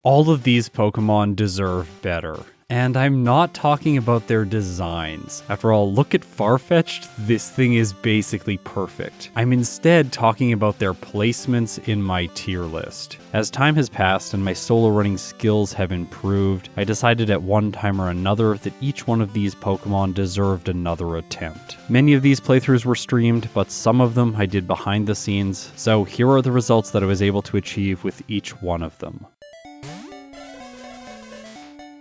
All of these Pokemon deserve better. And I'm not talking about their designs. After all, look at Farfetch'd, this thing is basically perfect. I'm instead talking about their placements in my tier list. As time has passed and my solo running skills have improved, I decided at one time or another that each one of these Pokemon deserved another attempt. Many of these playthroughs were streamed, but some of them I did behind the scenes, so here are the results that I was able to achieve with each one of them.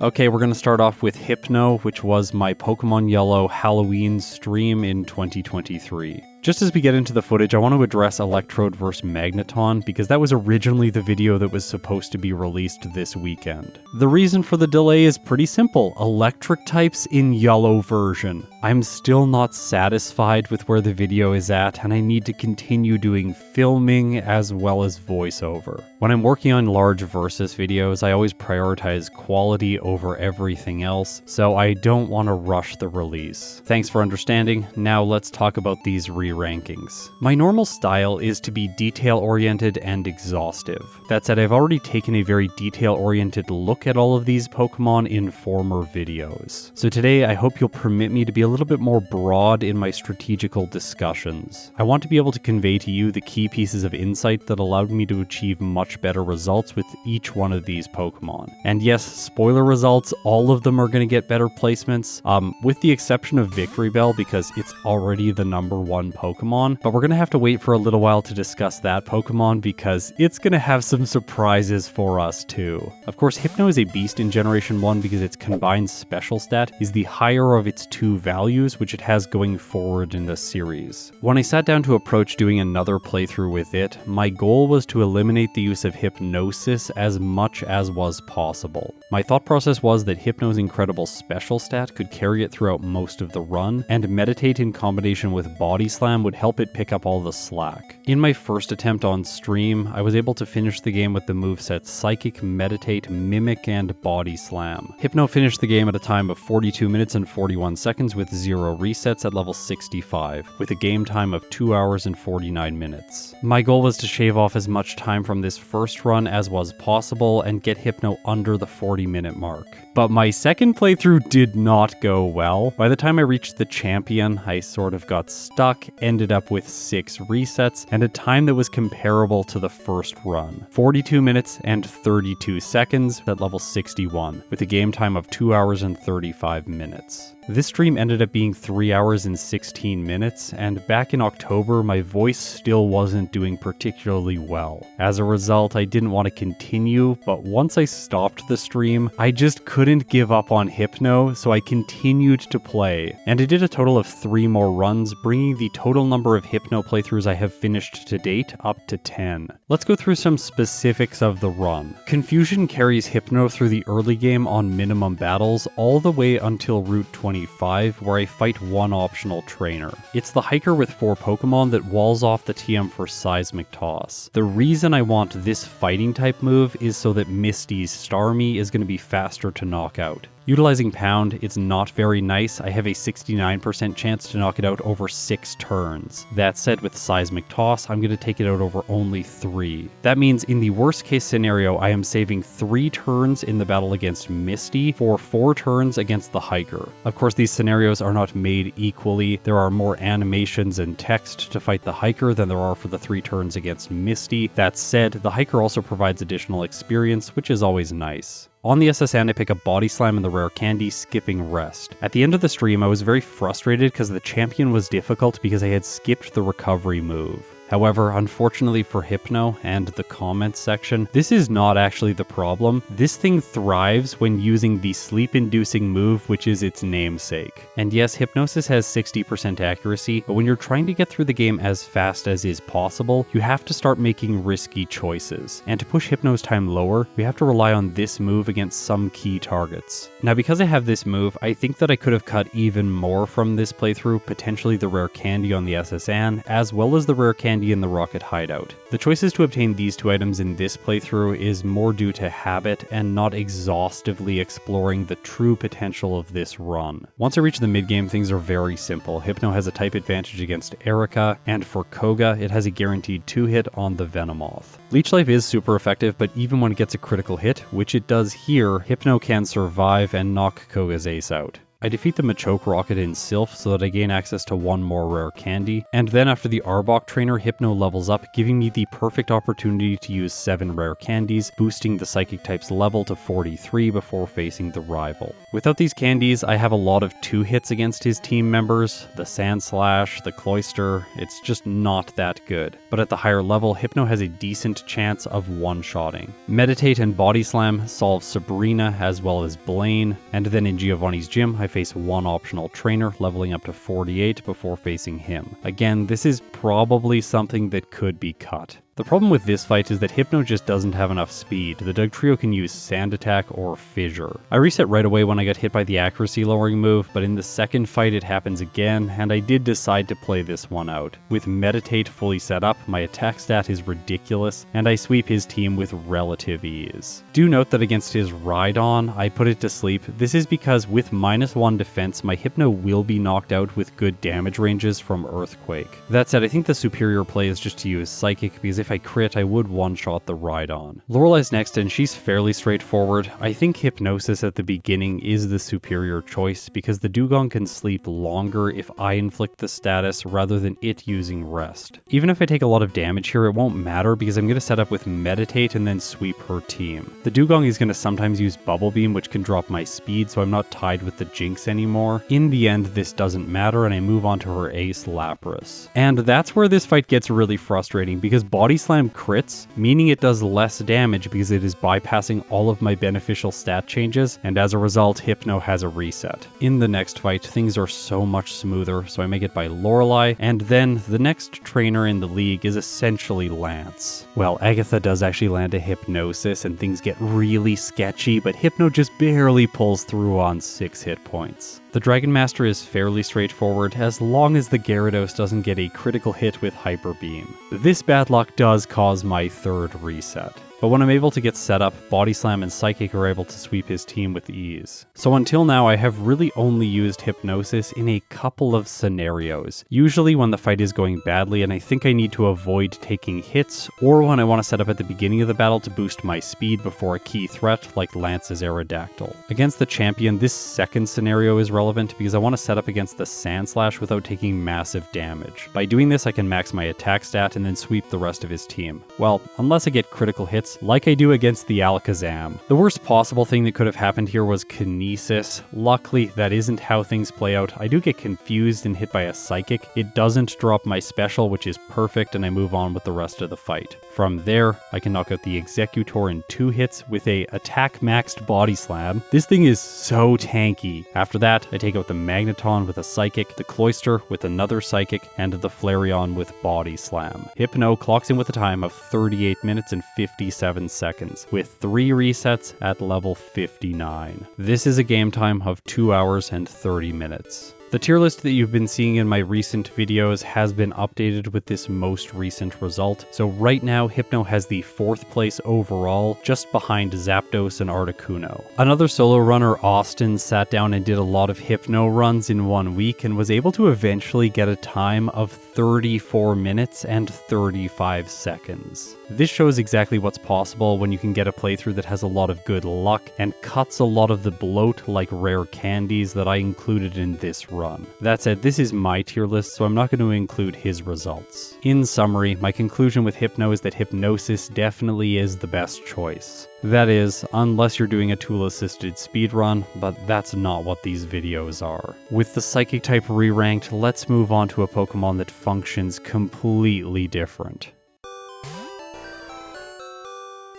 Okay, we're going to start off with Hypno, which was my Pokemon Yellow Halloween stream in 2023. Just as we get into the footage, I want to address Electrode vs Magneton, because that was originally the video that was supposed to be released this weekend. The reason for the delay is pretty simple: electric types in yellow version. I'm still not satisfied with where the video is at, and I need to continue doing filming as well as voiceover. When I'm working on large versus videos, I always prioritize quality over everything else, so I don't want to rush the release. Thanks for understanding. Now let's talk about these rankings. My normal style is to be detail-oriented and exhaustive. That said, I've already taken a very detail-oriented look at all of these Pokemon in former videos. So today, I hope you'll permit me to be a little bit more broad in my strategical discussions. I want to be able to convey to you the key pieces of insight that allowed me to achieve much better results with each one of these Pokemon. And yes, spoiler results, all of them are going to get better placements, with the exception of Victory Bell, because it's already the #1 Pokemon, but we're going to have to wait for a little while to discuss that Pokemon because it's going to have some surprises for us too. Of course, Hypno is a beast in Generation 1 because its combined special stat is the higher of its two values, which it has going forward in the series. When I sat down to approach doing another playthrough with it, my goal was to eliminate the use of Hypnosis as much as was possible. My thought process was that Hypno's incredible special stat could carry it throughout most of the run, and Meditate in combination with Body Slam would help it pick up all the slack. In my first attempt on stream, I was able to finish the game with the movesets Psychic, Meditate, Mimic, and Body Slam. Hypno finished the game at a time of 42 minutes and 41 seconds with 0 resets at level 65, with a game time of 2 hours and 49 minutes. My goal was to shave off as much time from this first run as was possible and get Hypno under the 40-minute mark. But my second playthrough did not go well. By the time I reached the champion, I sort of got stuck, ended up with 6 resets, and a time that was comparable to the first run. 42 minutes and 32 seconds at level 61, with a game time of 2 hours and 35 minutes. This stream ended up being 3 hours and 16 minutes, and back in October, my voice still wasn't doing particularly well. As a result, I didn't want to continue, but once I stopped the stream, I just couldn't give up on Hypno, so I continued to play. And I did a total of 3 more runs, bringing the total number of Hypno playthroughs I have finished to date up to 10. Let's go through some specifics of the run. Confusion carries Hypno through the early game on minimum battles all the way until Route 25, where I fight one optional trainer. It's the hiker with 4 Pokemon that walls off the TM for Seismic Toss. The reason I want this fighting type move is so that Misty's Starmie is going to be faster to knock out. Utilizing Pound, it's not very nice. I have a 69% chance to knock it out over 6 turns. That said, with Seismic Toss, I'm going to take it out over only 3. That means in the worst case scenario, I am saving 3 turns in the battle against Misty for 4 turns against the hiker. Of course, these scenarios are not made equally. There are more animations and text to fight the hiker than there are for the 3 turns against Misty. That said, the hiker also provides additional experience, which is always nice. On the SSN, I pick up Body Slam and the Rare Candy, skipping Rest. At the end of the stream, I was very frustrated because the champion was difficult because I had skipped the recovery move. However, unfortunately for Hypno and the comments section, this is not actually the problem. This thing thrives when using the sleep-inducing move, which is its namesake. And yes, Hypnosis has 60% accuracy, but when you're trying to get through the game as fast as is possible, you have to start making risky choices. And to push Hypno's time lower, we have to rely on this move against some key targets. Now, because I have this move, I think that I could have cut even more from this playthrough, potentially the Rare Candy on the SSN, as well as the Rare Candy candy in the rocket hideout. The choices to obtain these two items in this playthrough is more due to habit and not exhaustively exploring the true potential of this run. Once I reach the mid-game, things are very simple. Hypno has a type advantage against Erica, and for Koga, it has a guaranteed 2-hit on the Venomoth. Leech Life is super effective, but even when it gets a critical hit, which it does here, Hypno can survive and knock Koga's ace out. I defeat the Machoke Rocket in Sylph so that I gain access to one more rare candy, and then after the Arbok trainer, Hypno levels up, giving me the perfect opportunity to use 7 rare candies, boosting the Psychic type's level to 43 before facing the rival. Without these candies, I have a lot of 2-hits against his team members, the Sandslash, the Cloyster, it's just not that good. But at the higher level, Hypno has a decent chance of one-shotting. Meditate and Body Slam solve Sabrina as well as Blaine, and then in Giovanni's gym, I face one optional trainer, leveling up to 48 before facing him. Again, this is probably something that could be cut. The problem with this fight is that Hypno just doesn't have enough speed. The Dugtrio can use Sand Attack or Fissure. I reset right away when I got hit by the accuracy lowering move, but in the second fight it happens again, and I did decide to play this one out. With Meditate fully set up, my attack stat is ridiculous, and I sweep his team with relative ease. Do note that against his Rhydon, I put it to sleep. This is because with -1 defense, my Hypno will be knocked out with good damage ranges from Earthquake. That said, I think the superior play is just to use Psychic, because if I crit, I would one-shot the Rhydon. Lorelei's next, and she's fairly straightforward. I think Hypnosis at the beginning is the superior choice, because the Dugong can sleep longer if I inflict the status rather than it using rest. Even if I take a lot of damage here, it won't matter, because I'm going to set up with Meditate and then sweep her team. The Dugong is going to sometimes use Bubble Beam, which can drop my speed, so I'm not tied with the Jinx anymore. In the end, this doesn't matter, and I move on to her ace, Lapras. And that's where this fight gets really frustrating, because Body Slam crits, meaning it does less damage because it is bypassing all of my beneficial stat changes, and as a result, Hypno has a reset. In the next fight, things are so much smoother, so I make it by Lorelei, and then the next trainer in the league is essentially Lance. Well, Agatha does actually land a Hypnosis, and things get really sketchy, but Hypno just barely pulls through on 6 hit points. The Dragon Master is fairly straightforward, as long as the Gyarados doesn't get a critical hit with Hyper Beam. This bad luck does cause my 3rd reset. But when I'm able to get set up, Body Slam and Psychic are able to sweep his team with ease. So until now, I have really only used Hypnosis in a couple of scenarios. Usually when the fight is going badly and I think I need to avoid taking hits, or when I want to set up at the beginning of the battle to boost my speed before a key threat like Lance's Aerodactyl. Against the champion, this second scenario is relevant because I want to set up against the Sandslash without taking massive damage. By doing this, I can max my attack stat and then sweep the rest of his team. Well, unless I get critical hits, like I do against the Alakazam. The worst possible thing that could have happened here was Kinesis. Luckily, that isn't how things play out. I do get confused and hit by a Psychic. It doesn't drop my special, which is perfect, and I move on with the rest of the fight. From there, I can knock out the Executor in 2 hits with a attack-maxed Body Slam. This thing is so tanky. After that, I take out the Magneton with a Psychic, the Cloyster with another Psychic, and the Flareon with Body Slam. Hypno clocks in with a time of 38 minutes and 57 seconds, with 3 resets at level 59. This is a game time of 2 hours and 30 minutes. The tier list that you've been seeing in my recent videos has been updated with this most recent result. So right now, Hypno has the 4th place overall, just behind Zapdos and Articuno. Another solo runner, Austin, sat down and did a lot of Hypno runs in 1 week and was able to eventually get a time of 34 minutes and 35 seconds. This shows exactly what's possible when you can get a playthrough that has a lot of good luck and cuts a lot of the bloat like rare candies that I included in this run. That said, this is my tier list, so I'm not going to include his results. In summary, my conclusion with Hypno is that Hypnosis definitely is the best choice. That is, unless you're doing a tool-assisted speedrun, but that's not what these videos are. With the Psychic type re-ranked, let's move on to a Pokemon that functions completely different.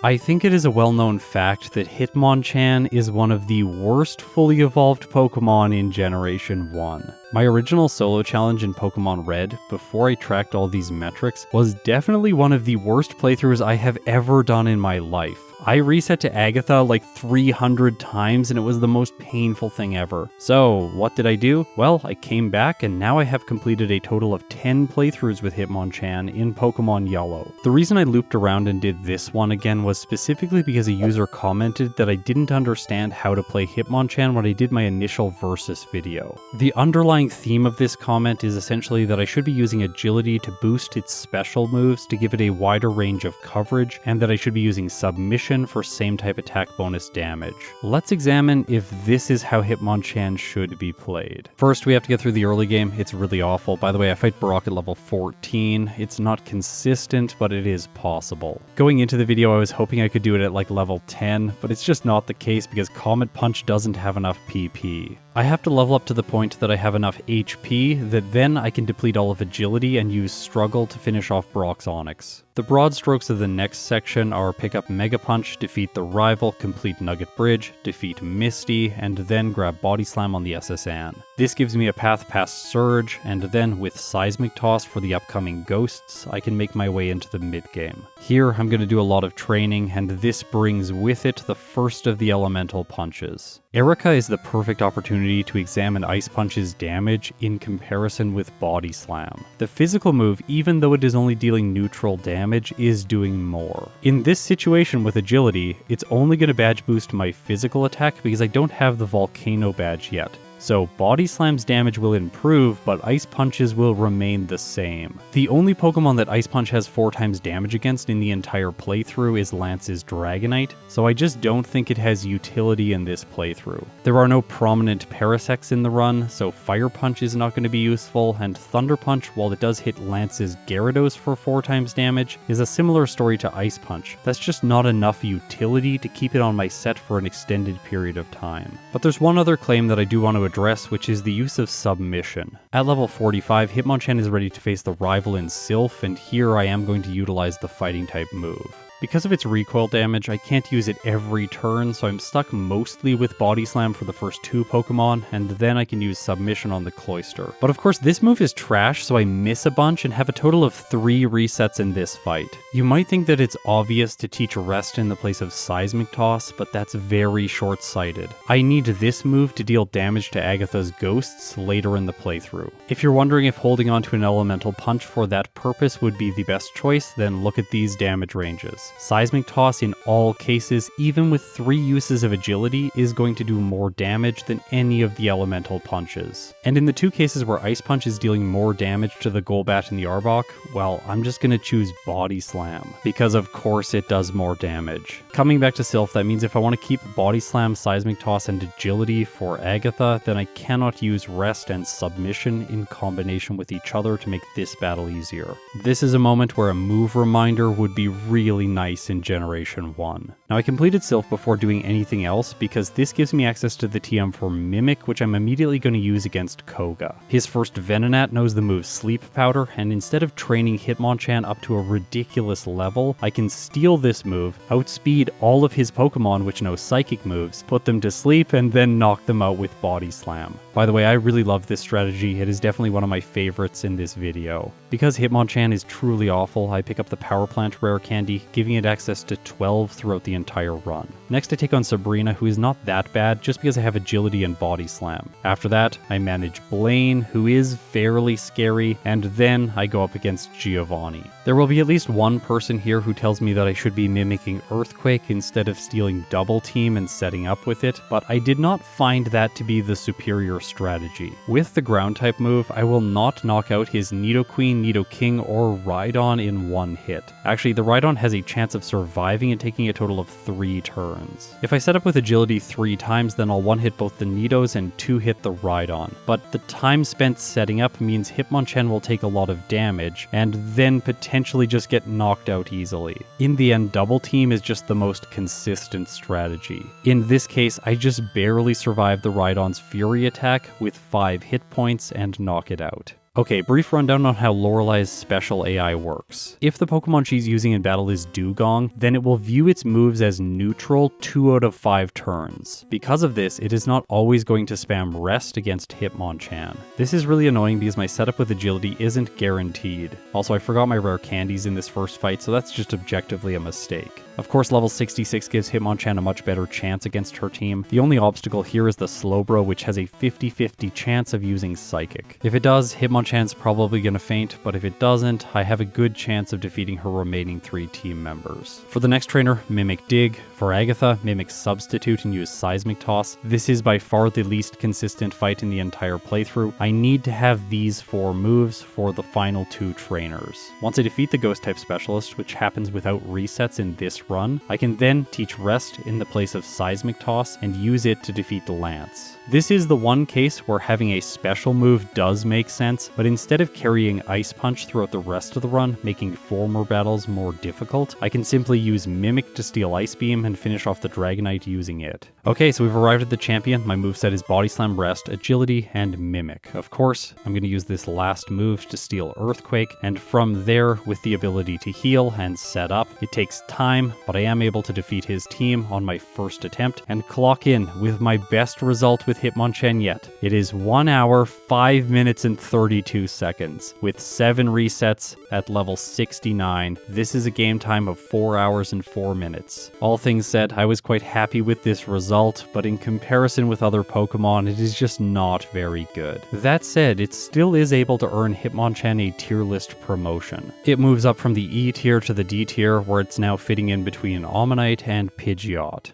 I think it is a well-known fact that Hitmonchan is one of the worst fully evolved Pokemon in Generation 1. My original solo challenge in Pokemon Red, before I tracked all these metrics, was definitely one of the worst playthroughs I have ever done in my life. I reset to Agatha like 300 times and it was the most painful thing ever. So, what did I do? Well, I came back and now I have completed a total of 10 playthroughs with Hitmonchan in Pokemon Yellow. The reason I looped around and did this one again was specifically because a user commented that I didn't understand how to play Hitmonchan when I did my initial Versus video. The underlying theme of this comment is essentially that I should be using agility to boost its special moves to give it a wider range of coverage, and that I should be using submission for same type attack bonus damage. Let's examine if this is how Hitmonchan should be played. First, we have to get through the early game. It's really awful. By the way, I fight Brock at level 14. It's not consistent, but it is possible. Going into the video, I was hoping I could do it at like level 10, but it's just not the case because Comet Punch doesn't have enough PP. I have to level up to the point that I have enough HP that then I can deplete all of agility and use Struggle to finish off Brock's Onix. The broad strokes of the next section are pick up Mega Punch, defeat the rival, complete Nugget Bridge, defeat Misty, and then grab Body Slam on the SSN. This gives me a path past Surge, and then with Seismic Toss for the upcoming Ghosts, I can make my way into the mid-game. Here, I'm going to do a lot of training, and this brings with it the first of the elemental punches. Erica is the perfect opportunity to examine Ice Punch's damage in comparison with Body Slam. The physical move, even though it is only dealing neutral damage, is doing more. In this situation with agility, it's only going to badge boost my physical attack because I don't have the Volcano badge yet. So Body Slam's damage will improve, but Ice Punch's will remain the same. The only Pokemon that Ice Punch has 4 times damage against in the entire playthrough is Lance's Dragonite, so I just don't think it has utility in this playthrough. There are no prominent Parasects in the run, so Fire Punch is not going to be useful, and Thunder Punch, while it does hit Lance's Gyarados for 4 times damage, is a similar story to Ice Punch. That's just not enough utility to keep it on my set for an extended period of time. But there's one other claim that I do want to address, which is the use of submission. At level 45, Hitmonchan is ready to face the rival in Sylph, and here I am going to utilize the fighting type move. Because of its recoil damage, I can't use it every turn, so I'm stuck mostly with Body Slam for the first 2 Pokemon, and then I can use Submission on the Cloyster. But of course, this move is trash, so I miss a bunch and have a total of 3 resets in this fight. You might think that it's obvious to teach Rest in the place of Seismic Toss, but that's very short-sighted. I need this move to deal damage to Agatha's Ghosts later in the playthrough. If you're wondering if holding onto an Elemental Punch for that purpose would be the best choice, then look at these damage ranges. Seismic Toss in all cases, even with 3 uses of agility, is going to do more damage than any of the elemental punches. And in the 2 cases where Ice Punch is dealing more damage to the Golbat and the Arbok, well, I'm just going to choose Body Slam, because of course it does more damage. Coming back to Sylph, that means if I want to keep Body Slam, Seismic Toss, and agility for Agatha, then I cannot use Rest and Submission in combination with each other to make this battle easier. This is a moment where a move reminder would be really nice in Generation 1. Now I completed Sylph before doing anything else because this gives me access to the TM for Mimic, which I'm immediately going to use against Koga. His first Venonat knows the move Sleep Powder, and instead of training Hitmonchan up to a ridiculous level, I can steal this move, outspeed all of his Pokemon which know Psychic moves, put them to sleep, and then knock them out with Body Slam. By the way, I really love this strategy. It is definitely one of my favorites in this video. Because Hitmonchan is truly awful, I pick up the Power Plant Rare Candy, giving it access to 12 throughout the entire run. Next I take on Sabrina, who is not that bad just because I have agility and Body Slam. After that, I manage Blaine, who is fairly scary, and then I go up against Giovanni. There will be at least one person here who tells me that I should be mimicking Earthquake instead of stealing Double Team and setting up with it, but I did not find that to be the superior strategy. With the ground type move, I will not knock out his Nidoqueen, Nidoking, or Rhydon in one hit. Actually, the Rhydon has a chance of surviving and taking a total of 3 turns. If I set up with agility 3 times, then I'll 1-hit both the Nidos and 2-hit the Rhydon. But the time spent setting up means Hitmonchan will take a lot of damage, and then potentially just get knocked out easily. In the end, Double Team is just the most consistent strategy. In this case, I just barely survive the Rhydon's Fury attack with 5 hit points and knock it out. Okay, brief rundown on how Lorelei's special AI works. If the Pokemon she's using in battle is Dugong, then it will view its moves as neutral 2 out of 5 turns. Because of this, it is not always going to spam Rest against Hitmonchan. This is really annoying because my setup with agility isn't guaranteed. Also, I forgot my rare candies in this first fight, so that's just objectively a mistake. Of course, level 66 gives Hitmonchan a much better chance against her team. The only obstacle here is the Slowbro, which has a 50-50 chance of using Psychic. If it does, Hitmonchan's probably gonna faint, but if it doesn't, I have a good chance of defeating her remaining 3 team members. For the next trainer, Mimic Dig. For Agatha, Mimic Substitute and use Seismic Toss. This is by far the least consistent fight in the entire playthrough. I need to have these 4 moves for the final 2 trainers. Once I defeat the Ghost-type Specialist, which happens without resets in this run, I can then teach Rest in the place of Seismic Toss and use it to defeat the Lance. This is the one case where having a special move does make sense, but instead of carrying Ice Punch throughout the rest of the run, making former battles more difficult, I can simply use Mimic to steal Ice Beam and finish off the Dragonite using it. Okay, so we've arrived at the champion. My moveset is Body Slam, Rest, Agility, and Mimic. Of course, I'm going to use this last move to steal Earthquake, and from there, with the ability to heal and set up, it takes time, but I am able to defeat his team on my first attempt and clock in with my best result with Hitmonchan yet. It is 1 hour, 5 minutes, and 32 seconds, with 7 resets at level 69. This is a game time of 4 hours and 4 minutes. All things said, I was quite happy with this result, but in comparison with other Pokemon, it is just not very good. That said, it still is able to earn Hitmonchan a tier list promotion. It moves up from the E tier to the D tier, where it's now fitting in between Omanyte and Pidgeot.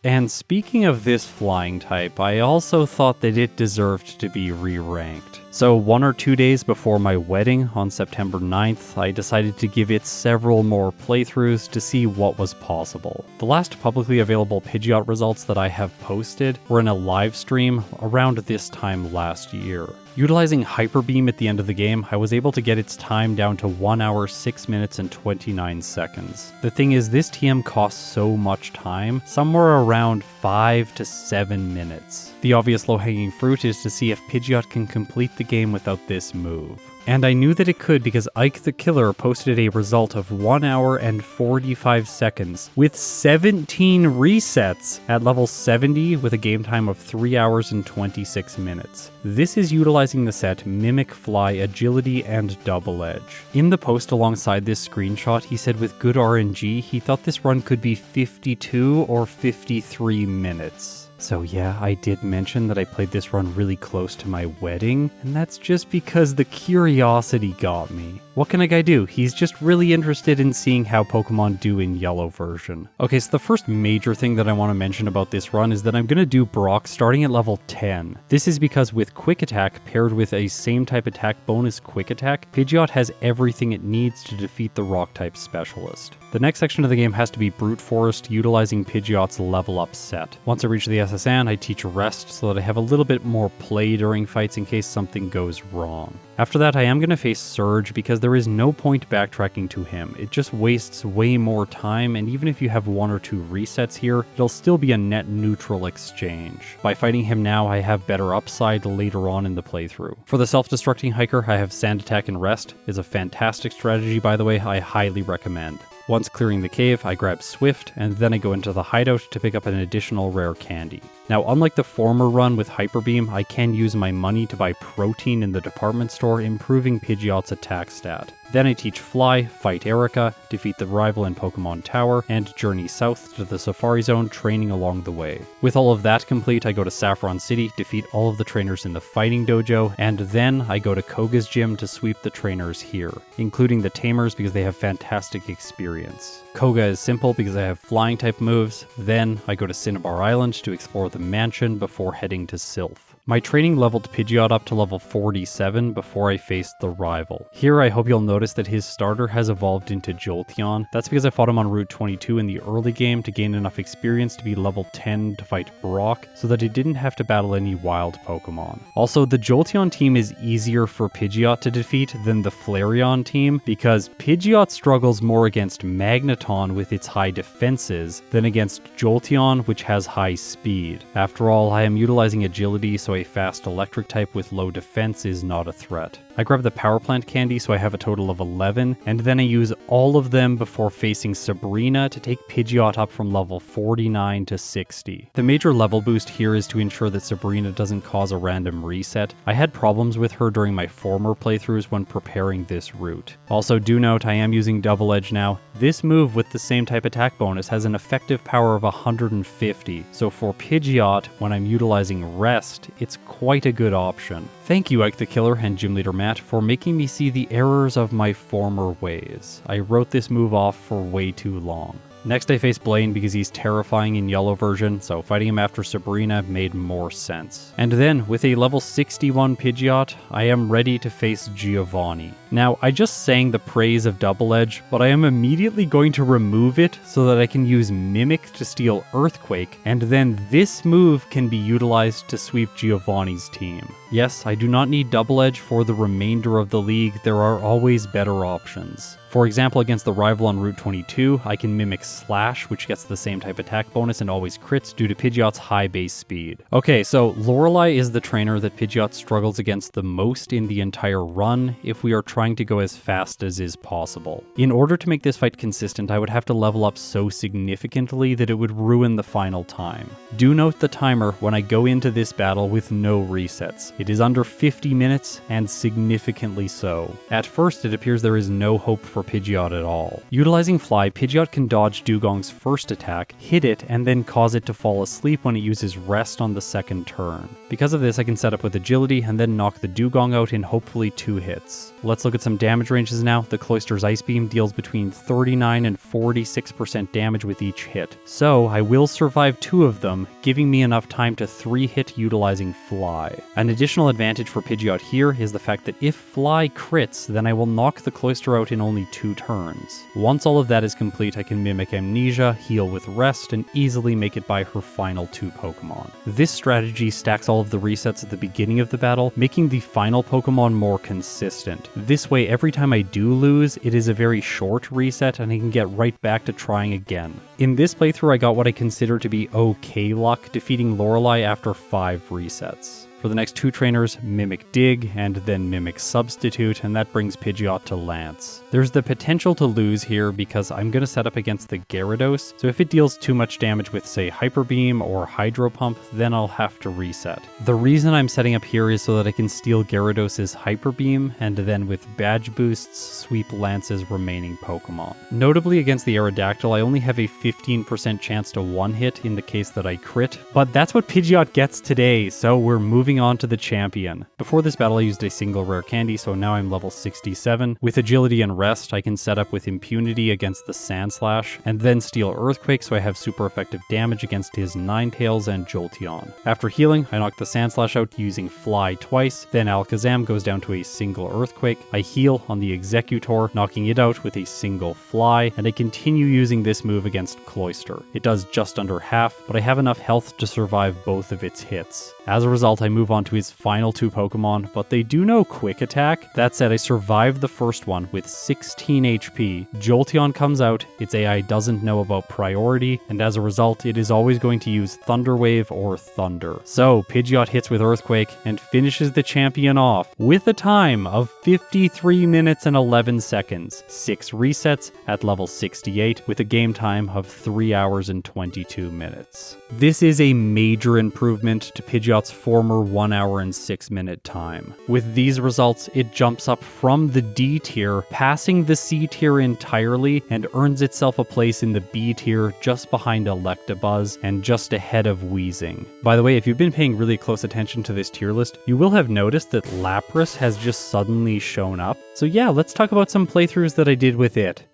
And speaking of this flying type, I also thought that it deserved to be re-ranked. So 1 or 2 days before my wedding on September 9th, I decided to give it several more playthroughs to see what was possible. The last publicly available Pidgeot results that I have posted were in a live stream around this time last year. Utilizing Hyper Beam at the end of the game, I was able to get its time down to 1 hour, 6 minutes, and 29 seconds. The thing is, this TM costs so much time, somewhere around 5 to 7 minutes. The obvious low-hanging fruit is to see if Pidgeot can complete the game without this move. And I knew that it could because Ike the Killer posted a result of 1 hour and 45 seconds with 17 resets at level 70 with a game time of 3 hours and 26 minutes. This is utilizing the set Mimic, Fly, Agility, and Double Edge. In the post alongside this screenshot, he said with good RNG, he thought this run could be 52 or 53 minutes. So yeah, I did mention that I played this run really close to my wedding, and that's just because the curiosity got me. What can a guy do? He's just really interested in seeing how Pokemon do in Yellow version. Okay, so the first major thing that I want to mention about this run is that I'm going to do Brock starting at level 10. This is because with Quick Attack paired with a same type attack bonus Quick Attack, Pidgeot has everything it needs to defeat the Rock type Specialist. The next section of the game has to be Brute Forest utilizing Pidgeot's level up set. Once I reach the SSN, I teach Rest so that I have a little bit more play during fights in case something goes wrong. After that, I am going to face Surge because there is no point backtracking to him. It just wastes way more time, and even if you have 1 or 2 resets here, it'll still be a net neutral exchange. By fighting him now, I have better upside later on in the playthrough. For the self-destructing hiker, I have Sand Attack and Rest. It's a fantastic strategy, by the way, I highly recommend. Once clearing the cave, I grab Swift, and then I go into the hideout to pick up an additional rare candy. Now, unlike the former run with Hyper Beam, I can use my money to buy protein in the department store, improving Pidgeot's attack stat. Then I teach Fly, fight Erica, defeat the rival in Pokemon Tower, and journey south to the Safari Zone, training along the way. With all of that complete, I go to Saffron City, defeat all of the trainers in the Fighting Dojo, and then I go to Koga's gym to sweep the trainers here, including the Tamers because they have fantastic experience. Koga is simple because I have flying type moves, then I go to Cinnabar Island to explore the mansion before heading to Sylph. My training leveled Pidgeot up to level 47 before I faced the rival. Here I hope you'll notice that his starter has evolved into Jolteon. That's because I fought him on Route 22 in the early game to gain enough experience to be level 10 to fight Brock, so that it didn't have to battle any wild Pokemon. Also, the Jolteon team is easier for Pidgeot to defeat than the Flareon team because Pidgeot struggles more against Magneton with its high defenses than against Jolteon, which has high speed. After all, I am utilizing agility, so so a fast electric type with low defense is not a threat. I grab the Power Plant candy so I have a total of 11, and then I use all of them before facing Sabrina to take Pidgeot up from level 49 to 60. The major level boost here is to ensure that Sabrina doesn't cause a random reset. I had problems with her during my former playthroughs when preparing this route. Also, do note I am using Double Edge now. This move with the same type attack bonus has an effective power of 150, so for Pidgeot, when I'm utilizing Rest, it's quite a good option. Thank you, Ike the Killer and Gym Leader Matt, for making me see the errors of my former ways. I wrote this move off for way too long. Next I face Blaine because he's terrifying in yellow version, so fighting him after Sabrina made more sense. And then, with a level 61 Pidgeot, I am ready to face Giovanni. Now, I just sang the praise of Double Edge, but I am immediately going to remove it so that I can use Mimic to steal Earthquake, and then this move can be utilized to sweep Giovanni's team. Yes, I do not need Double Edge for the remainder of the league, there are always better options. For example, against the rival on Route 22, I can Mimic Slash, which gets the same type attack bonus and always crits due to Pidgeot's high base speed. Okay, so Lorelei is the trainer that Pidgeot struggles against the most in the entire run if we are trying to go as fast as is possible. In order to make this fight consistent, I would have to level up so significantly that it would ruin the final time. Do note the timer when I go into this battle with no resets. It is under 50 minutes and significantly so. At first, it appears there is no hope for Pidgeot at all. Utilizing Fly, Pidgeot can dodge Dugong's first attack, hit it, and then cause it to fall asleep when it uses Rest on the second turn. Because of this, I can set up with Agility and then knock the Dugong out in hopefully 2 hits. Let's look at some damage ranges now. The Cloyster's Ice Beam deals between 39 and 46% damage with each hit, so I will survive 2 of them, giving me enough time to 3-hit utilizing Fly. An additional advantage for Pidgeot here is the fact that if Fly crits, then I will knock the Cloyster out in only 2 turns. Once all of that is complete, I can Mimic Amnesia, heal with Rest, and easily make it by her final 2 Pokemon. This strategy stacks all of the resets at the beginning of the battle, making the final Pokemon more consistent. This way, every time I do lose, it is a very short reset and I can get right back to trying again. In this playthrough, I got what I consider to be okay luck, defeating Lorelei after 5 resets. For the next 2 trainers, Mimic Dig, and then Mimic Substitute, and that brings Pidgeot to Lance. There's the potential to lose here because I'm going to set up against the Gyarados, so if it deals too much damage with, say, Hyper Beam or Hydro Pump, then I'll have to reset. The reason I'm setting up here is so that I can steal Gyarados' Hyper Beam, and then with Badge Boosts, sweep Lance's remaining Pokemon. Notably against the Aerodactyl, I only have a 15% chance to 1-hit in the case that I crit, but that's what Pidgeot gets today, so we're moving on to the champion. Before this battle I used a single rare candy, so now I'm level 67. With Agility and Rest, I can set up with Impunity against the Sandslash, and then steal Earthquake so I have super effective damage against his Ninetales and Jolteon. After healing, I knock the Sandslash out using Fly twice, then Alakazam goes down to a single Earthquake. I heal on the Executor, knocking it out with a single Fly, and I continue using this move against Cloyster. It does just under half, but I have enough health to survive both of its hits. As a result, I move on to his final 2 Pokemon, but they do no Quick Attack. That said, I survived the first one with 16 HP. Jolteon comes out, its AI doesn't know about priority, and as a result, it is always going to use Thunder Wave or Thunder. So, Pidgeot hits with Earthquake and finishes the champion off with a time of 53 minutes and 11 seconds, 6 resets at level 68 with a game time of 3 hours and 22 minutes. This is a major improvement to Pidgeot's former 1 hour and 6 minute time. With these results, it jumps up from the D tier, passing the C tier entirely, and earns itself a place in the B tier just behind Electabuzz and just ahead of Weezing. By the way, if you've been paying really close attention to this tier list, you will have noticed that Lapras has just suddenly shown up. So yeah, let's talk about some playthroughs that I did with it.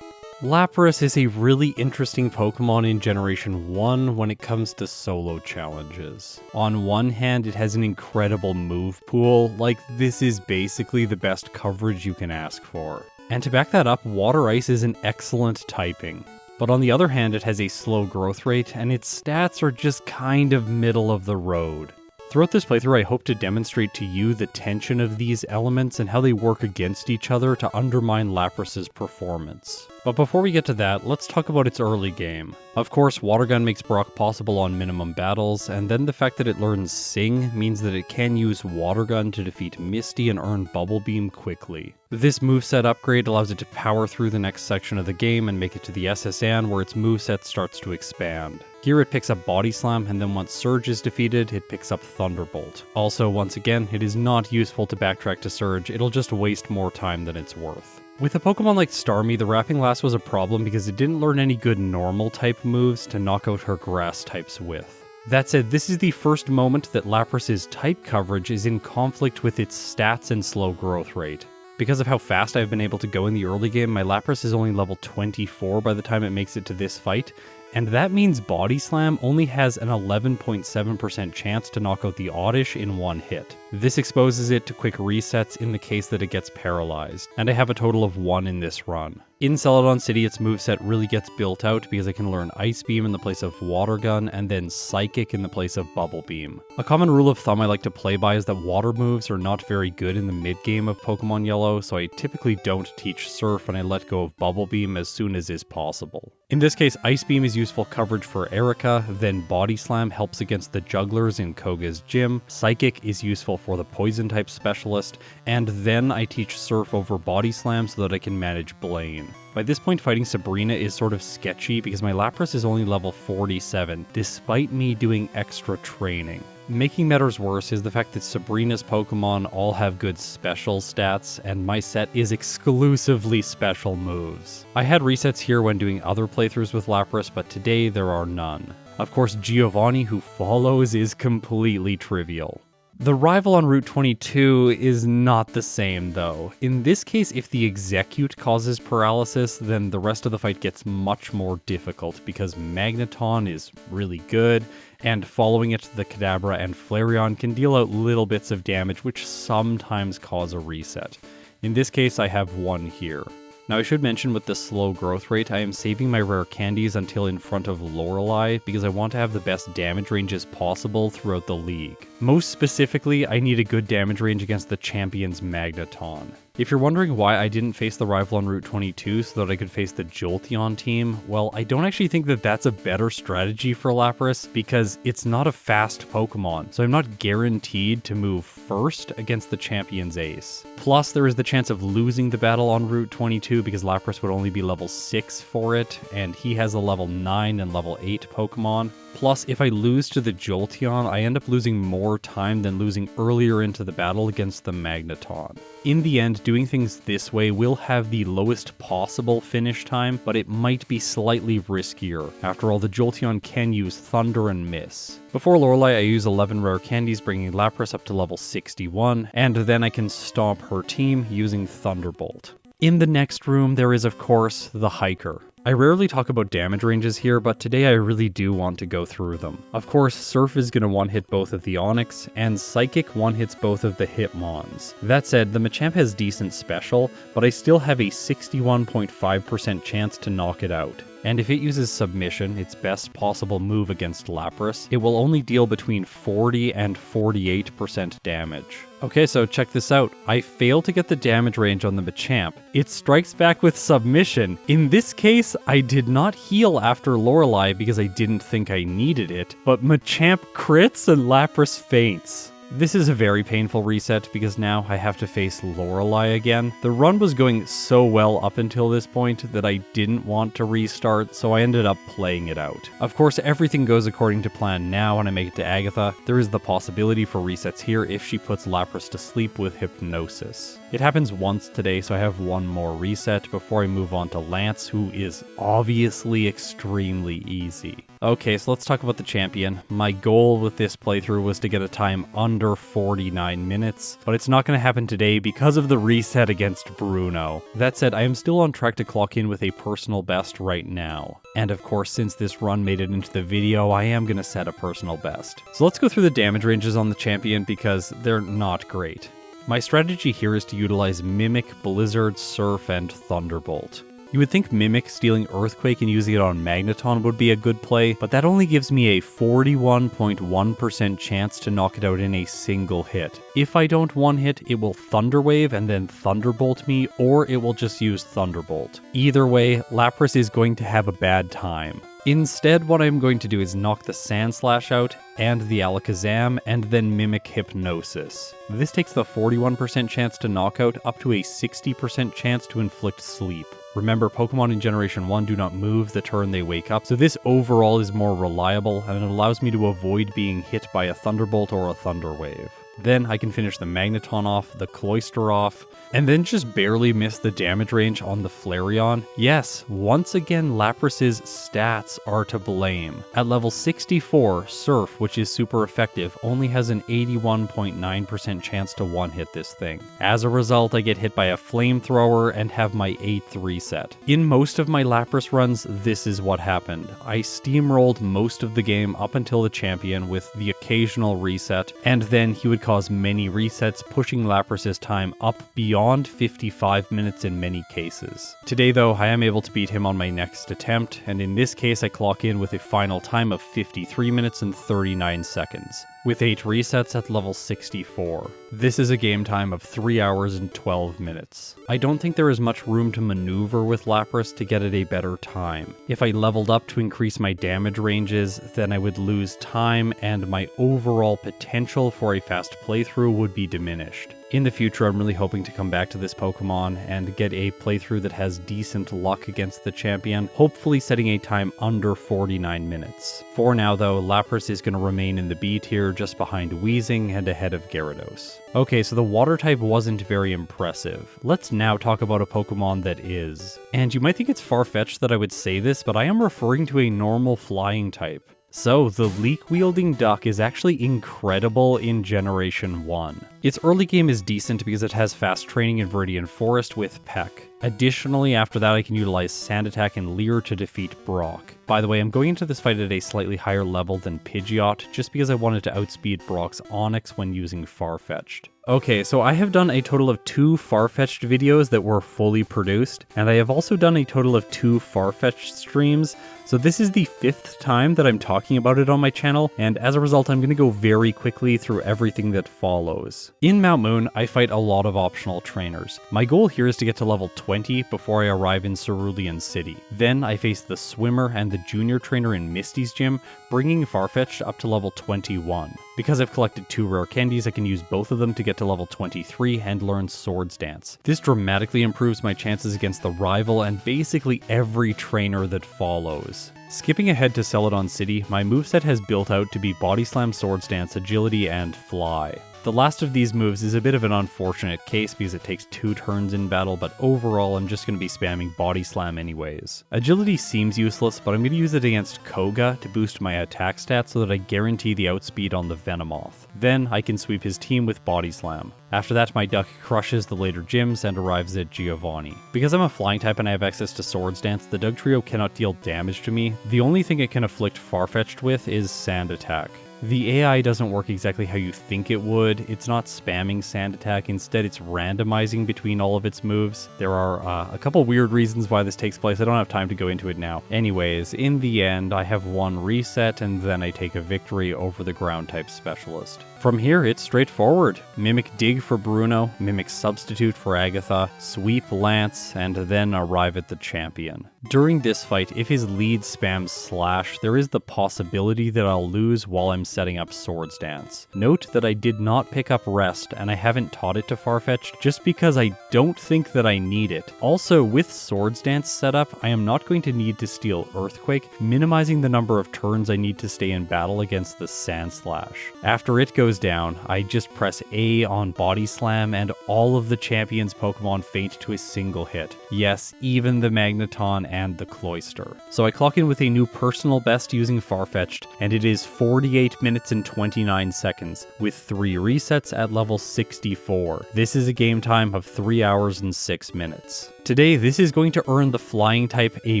Lapras is a really interesting Pokemon in Generation 1 when it comes to solo challenges. On one hand, it has an incredible move pool, like this is basically the best coverage you can ask for. And to back that up, Water Ice is an excellent typing. But on the other hand, it has a slow growth rate, and its stats are just kind of middle of the road. Throughout this playthrough, I hope to demonstrate to you the tension of these elements and how they work against each other to undermine Lapras's performance. But before we get to that, let's talk about its early game. Of course, Water Gun makes Brock possible on minimum battles, and then the fact that it learns Sing means that it can use Water Gun to defeat Misty and earn Bubble Beam quickly. This moveset upgrade allows it to power through the next section of the game and make it to the SSN where its moveset starts to expand. Here it picks up Body Slam, and then once Surge is defeated, it picks up Thunderbolt. Also, once again, it is not useful to backtrack to Surge, it'll just waste more time than it's worth. With a Pokemon like Starmie, the Wrapping Lash was a problem because it didn't learn any good normal type moves to knock out her grass types with. That said, this is the first moment that Lapras' type coverage is in conflict with its stats and slow growth rate. Because of how fast I've been able to go in the early game, my Lapras is only level 24 by the time it makes it to this fight, and that means Body Slam only has an 11.7% chance to knock out the Oddish in one hit. This exposes it to quick resets in the case that it gets paralyzed, and I have a total of 1 in this run. In Celadon City, its moveset really gets built out because I can learn Ice Beam in the place of Water Gun, and then Psychic in the place of Bubble Beam. A common rule of thumb I like to play by is that water moves are not very good in the mid-game of Pokemon Yellow, so I typically don't teach Surf and I let go of Bubble Beam as soon as is possible. In this case, Ice Beam is useful coverage for Erica, then Body Slam helps against the jugglers in Koga's gym, Psychic is useful for the Poison-type specialist, and then I teach Surf over Body Slam so that I can manage Blaine. By this point, fighting Sabrina is sort of sketchy because my Lapras is only level 47, despite me doing extra training. Making matters worse is the fact that Sabrina's Pokemon all have good special stats, and my set is exclusively special moves. I had resets here when doing other playthroughs with Lapras, but today there are none. Of course, Giovanni, who follows, is completely trivial. The rival on Route 22 is not the same though. In this case, if the Execute causes paralysis, then the rest of the fight gets much more difficult because Magneton is really good, and following it, the Kadabra and Flareon can deal out little bits of damage which sometimes cause a reset. In this case, I have 1 here. Now I should mention with the slow growth rate, I am saving my rare candies until in front of Lorelei because I want to have the best damage ranges possible throughout the league. Most specifically, I need a good damage range against the champion's Magneton. If you're wondering why I didn't face the rival on Route 22 so that I could face the Jolteon team, well, I don't actually think that that's a better strategy for Lapras because it's not a fast Pokemon, so I'm not guaranteed to move first against the champion's ace. Plus, there is the chance of losing the battle on Route 22 because Lapras would only be level 6 for it, and he has a level 9 and level 8 Pokemon. Plus, if I lose to the Jolteon, I end up losing more time than losing earlier into the battle against the Magneton. In the end, doing things this way will have the lowest possible finish time, but it might be slightly riskier. After all, the Jolteon can use Thunder and Miss. Before Lorelei, I use 11 rare candies, bringing Lapras up to level 61, and then I can stomp her team using Thunderbolt. In the next room, there is of course the Hiker. I rarely talk about damage ranges here, but today I really do want to go through them. Of course, Surf is going to one-hit both of the Onix, and Psychic one-hits both of the Hitmons. That said, the Machamp has decent special, but I still have a 61.5% chance to knock it out. And if it uses Submission, its best possible move against Lapras, it will only deal between 40 and 48% damage. Okay, so check this out. I fail to get the damage range on the Machamp. It strikes back with Submission. In this case, I did not heal after Lorelei because I didn't think I needed it, but Machamp crits and Lapras faints. This is a very painful reset because now I have to face Lorelei again. The run was going so well up until this point that I didn't want to restart, so I ended up playing it out. Of course, everything goes according to plan now when I make it to Agatha. There is the possibility for resets here if she puts Lapras to sleep with Hypnosis. It happens once today, so I have 1 more reset before I move on to Lance, who is obviously extremely easy. Okay, so let's talk about the champion. My goal with this playthrough was to get a time under 49 minutes, but it's not going to happen today because of the reset against Bruno. That said, I am still on track to clock in with a personal best right now. And of course, since this run made it into the video, I am going to set a personal best. So let's go through the damage ranges on the champion because they're not great. My strategy here is to utilize Mimic, Blizzard, Surf, and Thunderbolt. You would think Mimic stealing Earthquake and using it on Magneton would be a good play, but that only gives me a 41.1% chance to knock it out in a single hit. If I don't one-hit, it will Thunder Wave and then Thunderbolt me, or it will just use Thunderbolt. Either way, Lapras is going to have a bad time. Instead, what I'm going to do is knock the Sandslash out and the Alakazam, and then Mimic Hypnosis. This takes the 41% chance to knock out up to a 60% chance to inflict sleep. Remember, Pokemon in Generation 1 do not move the turn they wake up, so this overall is more reliable, and it allows me to avoid being hit by a Thunderbolt or a Thunder Wave. Then I can finish the Magneton off, the Cloyster off, and then just barely miss the damage range on the Flareon. Yes, once again Lapras's stats are to blame. At level 64, Surf, which is super effective, only has an 81.9% chance to one-hit this thing. As a result, I get hit by a Flamethrower and have my 8th reset. In most of my Lapras runs, this is what happened. I steamrolled most of the game up until the champion with the occasional reset, and then he would cause many resets, pushing Lapras's time up beyond 55 minutes in many cases. Today though, I am able to beat him on my next attempt, and in this case I clock in with a final time of 53 minutes and 39 seconds, with 8 resets at level 64. This is a game time of 3 hours and 12 minutes. I don't think there is much room to maneuver with Lapras to get it a better time. If I leveled up to increase my damage ranges, then I would lose time and my overall potential for a fast playthrough would be diminished. In the future, I'm really hoping to come back to this Pokemon and get a playthrough that has decent luck against the champion, hopefully setting a time under 49 minutes. For now though, Lapras is going to remain in the B tier just behind Weezing and ahead of Gyarados. Okay, so the water type wasn't very impressive. Let's now talk about a Pokemon that is. And you might think it's far-fetched that I would say this, but I am referring to a normal flying type. So, the Leek-wielding duck is actually incredible in Generation 1. Its early game is decent because it has fast training in Viridian Forest with Peck. Additionally, after that I can utilize Sand Attack and Leer to defeat Brock. By the way, I'm going into this fight at a slightly higher level than Pidgeot, just because I wanted to outspeed Brock's Onix when using Farfetch'd. Okay, so I have done a total of 2 Farfetch'd videos that were fully produced, and I have also done a total of 2 Farfetch'd streams, so this is the 5th time that I'm talking about it on my channel, and as a result I'm going to go very quickly through everything that follows. In Mount Moon, I fight a lot of optional trainers. My goal here is to get to level 20 before I arrive in Cerulean City. Then I face the Swimmer and the Junior Trainer in Misty's gym, bringing Farfetch'd up to level 21. Because I've collected 2 rare candies, I can use both of them to get to level 23 and learn Swords Dance. This dramatically improves my chances against the rival and basically every trainer that follows. Skipping ahead to Celadon City, my moveset has built out to be Body Slam, Swords Dance, Agility, and Fly. The last of these moves is a bit of an unfortunate case because it takes 2 turns in battle, but overall I'm just going to be spamming Body Slam anyways. Agility seems useless, but I'm going to use it against Koga to boost my attack stats so that I guarantee the outspeed on the Venomoth. Then I can sweep his team with Body Slam. After that, my duck crushes the later gyms and arrives at Giovanni. Because I'm a flying type and I have access to Swords Dance, the Dugtrio cannot deal damage to me. The only thing it can afflict Farfetch'd with is Sand Attack. The AI doesn't work exactly how you think it would. It's not spamming Sand Attack, instead it's randomizing between all of its moves. There are a couple weird reasons why this takes place. I don't have time to go into it now. Anyways, in the end, I have 1 reset and then I take a victory over the ground type specialist. From here, it's straightforward. Mimic Dig for Bruno, Mimic Substitute for Agatha, Sweep Lance, and then arrive at the champion. During this fight, if his lead spams Slash, there is the possibility that I'll lose while I'm setting up Swords Dance. Note that I did not pick up Rest, and I haven't taught it to Farfetch'd just because I don't think that I need it. Also, with Swords Dance set up, I am not going to need to steal Earthquake, minimizing the number of turns I need to stay in battle against the Sandslash. After it goes down, I just press A on Body Slam and all of the champion's Pokemon faint to a single hit. Yes, even the Magneton and the Cloyster. So I clock in with a new personal best using Farfetch'd, and it is 48 minutes and 29 seconds, with 3 resets at level 64. This is a game time of 3 hours and 6 minutes. Today, this is going to earn the flying type a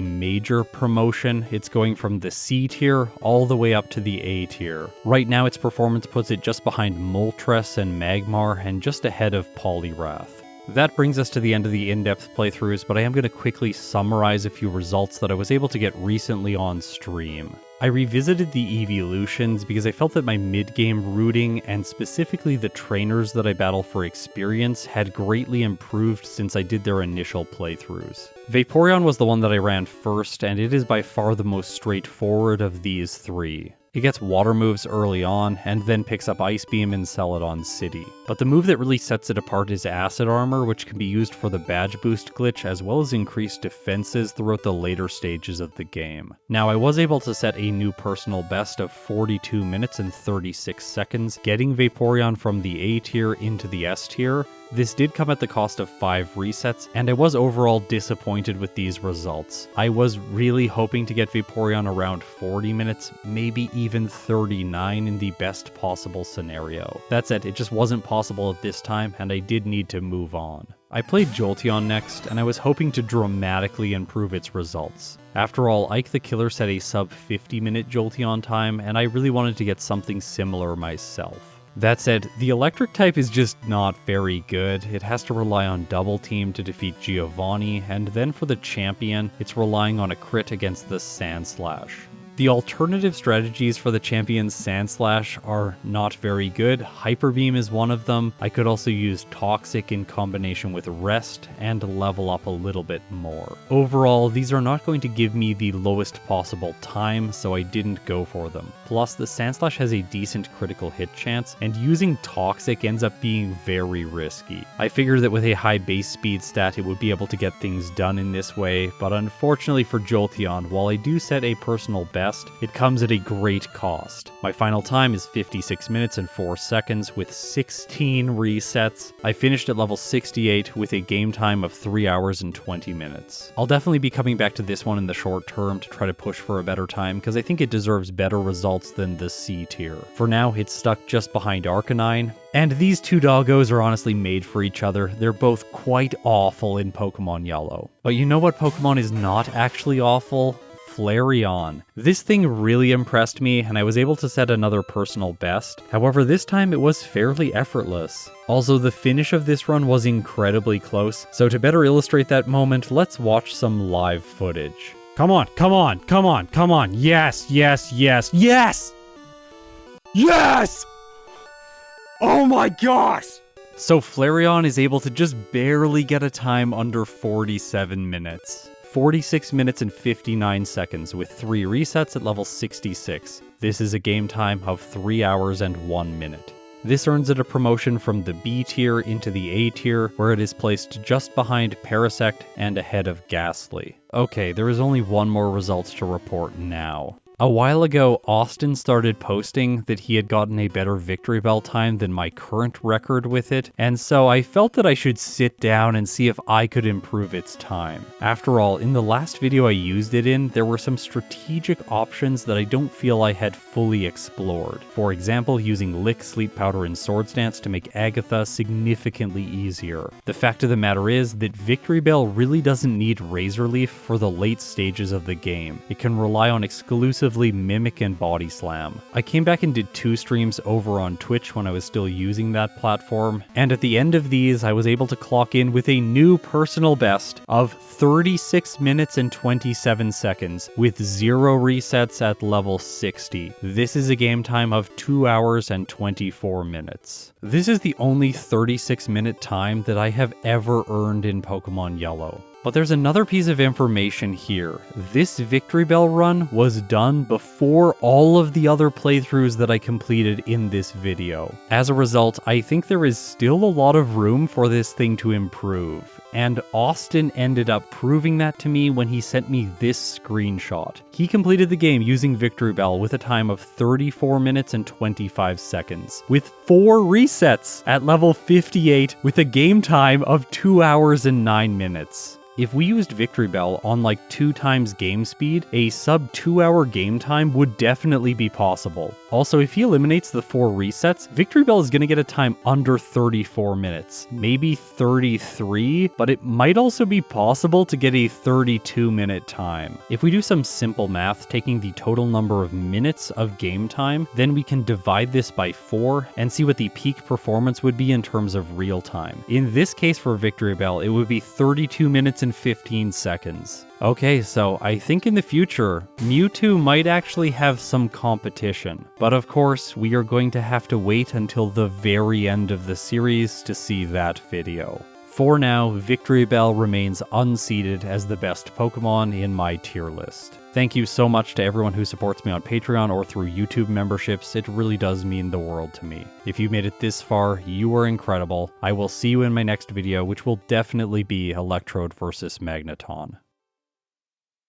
major promotion. It's going from the C tier all the way up to the A tier. Right now, its performance puts it just behind Moltres and Magmar and just ahead of Poliwrath. That brings us to the end of the in-depth playthroughs, but I am going to quickly summarize a few results that I was able to get recently on stream. I revisited the Eeveelutions because I felt that my mid-game routing, and specifically the trainers that I battle for experience, had greatly improved since I did their initial playthroughs. Vaporeon was the one that I ran first, and it is by far the most straightforward of these three. It gets water moves early on, and then picks up Ice Beam in Celadon City. But the move that really sets it apart is Acid Armor, which can be used for the badge boost glitch, as well as increased defenses throughout the later stages of the game. Now, I was able to set a new personal best of 42 minutes and 36 seconds, getting Vaporeon from the A tier into the S tier. This did come at the cost of 5 resets, and I was overall disappointed with these results. I was really hoping to get Vaporeon around 40 minutes, maybe even 39 in the best possible scenario. That said, it just wasn't possible at this time, and I did need to move on. I played Jolteon next, and I was hoping to dramatically improve its results. After all, Ike the Killer set a sub 50-minute Jolteon time, and I really wanted to get something similar myself. That said, the electric type is just not very good. It has to rely on double team to defeat Giovanni, and then for the champion, it's relying on a crit against the Sandslash. The alternative strategies for the champion's Sandslash are not very good. Hyper Beam is one of them. I could also use Toxic in combination with Rest and level up a little bit more. Overall, these are not going to give me the lowest possible time, so I didn't go for them. Plus, the Sandslash has a decent critical hit chance, and using Toxic ends up being very risky. I figured that with a high base speed stat, it would be able to get things done in this way, but unfortunately for Jolteon, while I do set a personal best, it comes at a great cost. My final time is 56 minutes and 4 seconds with 16 resets. I finished at level 68 with a game time of 3 hours and 20 minutes. I'll definitely be coming back to this one in the short term to try to push for a better time because I think it deserves better results than the C tier. For now, it's stuck just behind Arcanine. And these two doggos are honestly made for each other. They're both quite awful in Pokemon Yellow. But you know what Pokemon is not actually awful? Flareon. This thing really impressed me, and I was able to set another personal best. However, this time it was fairly effortless. Also, the finish of this run was incredibly close, so to better illustrate that moment, let's watch some live footage. Come on, come on, come on, come on. Yes, yes, yes, yes! Yes! Oh my gosh! So Flareon is able to just barely get a time under 47 minutes. 46 minutes and 59 seconds with 3 resets at level 66. This is a game time of 3 hours and 1 minute. This earns it a promotion from the B tier into the A tier, where it is placed just behind Parasect and ahead of Ghastly. Okay, there is only one more result to report now. A while ago, Austin started posting that he had gotten a better Victory Bell time than my current record with it, and so I felt that I should sit down and see if I could improve its time. After all, in the last video I used it in, there were some strategic options that I don't feel I had fully explored. For example, using Lick, Sleep Powder, and Swords Dance to make Agatha significantly easier. The fact of the matter is that Victory Bell really doesn't need Razor Leaf for the late stages of the game. It can rely on exclusive Mimic and Body Slam. I came back and did 2 streams over on Twitch when I was still using that platform, and at the end of these I was able to clock in with a new personal best of 36 minutes and 27 seconds with 0 resets at level 60. This is a game time of 2 hours and 24 minutes. This is the only 36-minute time that I have ever earned in Pokemon Yellow. But there's another piece of information here. This Victory Bell run was done before all of the other playthroughs that I completed in this video. As a result, I think there is still a lot of room for this thing to improve. And Austin ended up proving that to me when he sent me this screenshot. He completed the game using Victory Bell with a time of 34 minutes and 25 seconds, with 4 resets at level 58 with a game time of 2 hours and 9 minutes. If we used Victory Bell on like 2 times game speed, a sub 2 hour game time would definitely be possible. Also, if he eliminates the 4 resets, Victreebel is going to get a time under 34 minutes. Maybe 33, but it might also be possible to get a 32-minute time. If we do some simple math, taking the total number of minutes of game time, then we can divide this by 4 and see what the peak performance would be in terms of real time. In this case for Victreebel, it would be 32 minutes and 15 seconds. Okay, so I think in the future, Mewtwo might actually have some competition. But of course, we are going to have to wait until the very end of the series to see that video. For now, Victreebel remains unseated as the best Pokemon in my tier list. Thank you so much to everyone who supports me on Patreon or through YouTube memberships. It really does mean the world to me. If you made it this far, you are incredible. I will see you in my next video, which will definitely be Electrode versus Magneton.